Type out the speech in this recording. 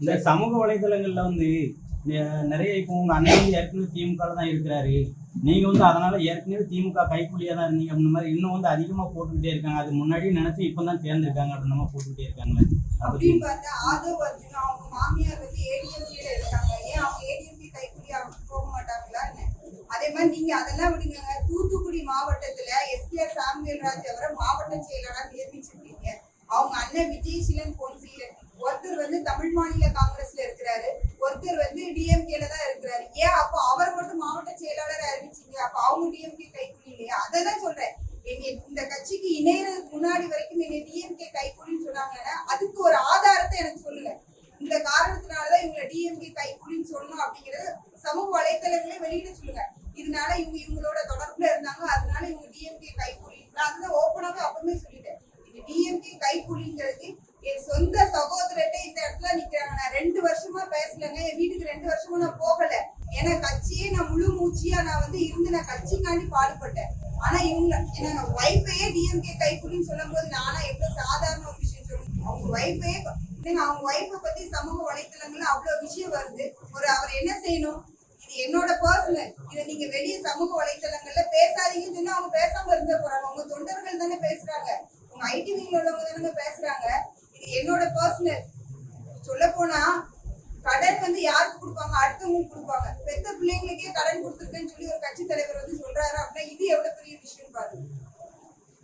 இந்த சமூக வலைதளங்கள்ல வந்து நிறைய இப்போ உங்க அண்ணன் வந்து ஏற்கனவே திமுக தான் இருக்கிறாரு, நீங்க வந்து அதனால ஏற்கனவே திமுக கைக்கூலியா தான் இருந்தீங்க அப்படின்ற மாதிரி இன்னும் வந்து அதிகமா போட்டுக்கிட்டே இருக்காங்க. அது முன்னாடியே நினைச்சு இப்பதான் சேர்ந்திருக்காங்க அப்படின்ற மாதிரி போட்டுக்கிட்டே இருக்காங்களே அப்படின்னு பார்த்தா ஆதவ் அர்ஜுனா அவங்க மாமியார் வந்து ஏடிஎம்கேல இருக்காங்க. ஏன் அவங்க ஏடிஎம்கே கைக்கூலியா போக மாட்டாங்களா என்ன? அதே மாதிரி நீங்க அதெல்லாம் விடுங்க. தூத்துக்குடி மாவட்டத்துல எஸ்கேஆர் சாமுவேல் ராஜ் அவரை மாவட்ட செயலாளர் நியமிச்சிருக்கீங்க. அவங்க அண்ணன் விஜயசீலன் பொன்சீலன் ஒருத்தர் வந்து தமிழ் மாநில காங்கிரஸ்ல இருக்கிறாரு, ஒருத்தர் வந்து டிஎம்கேல தான் இருக்கிறாரு. ஏன் அப்போ அவர் மட்டும் மாவட்ட செயலாளர் அறிவிச்சீங்க? அப்ப அவங்க டிஎம்கே கைக்கூலி இல்லையா? அதான் சொல்றேன். இந்த கட்சிக்கு இணையறதுக்கு முன்னாடி வரைக்கும் என்ன டிஎம்கே கைக்கூலின்னு சொன்னாங்கன்னா அதுக்கு ஒரு ஆதாரத்தை எனக்கு சொல்லுங்க. இந்த காரணத்தினாலதான் இவங்களை டிஎம்கே கைக்கூலின்னு சொல்லணும் அப்படிங்கறது சமூக வலைத்தளங்களே வெளியிட சொல்லுங்க. இதனால இவங்களோட தொடர்புல இருந்தாங்க, அதனால இவங்க டிஎம்கே கைக்கூலி. நான் அதுதான் ஓப்பனாவே அப்பவே சொல்லிட்டேன். இது டிஎம்கே கைக்கூலிங்கிறது என் சொந்த சகோதரர்கிட்ட இந்த இடத்துல நிக்கிறாங்க. நான் 2 வருஷமா பேசலங்க. என் வீட்டுக்கு 2 வருஷமா நான் போகல. ஏன்னா கட்சியே நான் முழு மூச்சியா நான் வந்து இருந்து நான் கட்சிக்காண்டி பாடுபட்டேன். ஆனா இவங்க என்ன வைஃபையே டிஎம்கே கைக்கூலின்னு சொல்லும் போது நானா எவ்வளவு சாதாரண ஒரு விஷயம் சொல்லுங்க. அவங்க வைஃபையே அவங்க வைஃபை பத்தி சமூக வலைத்தளங்கள்ல அவ்வளவு விஷயம் வருது. அவர் என்ன செய்யணும்? இது என்னோட பர்சனல். இதை நீங்க வெளியே சமூக வலைத்தளங்கள்ல பேசாதீங்கன்னு சொன்னா அவங்க பேசாம இருந்த போறாங்க. உங்க தொண்டர்கள் தானே பேசுறாங்க, உங்க ஐடி விங்ல உள்ளவங்க தானே பேசுறாங்க. இது என்னோட பர்சனல். சொல்ல போனா கடன் வந்து யாருக்கு கொடுப்பாங்க? அடுத்தவங்களுக்கு கொடுப்பாங்க. பெத்த பிள்ளைங்களுக்கே கடன் கொடுத்துருக்கேன்னு சொல்லி ஒரு கட்சி தலைவர் வந்து சொல்றாரு அப்படின்னா இது எவ்வளவு பெரிய விஷயம் பாருங்க.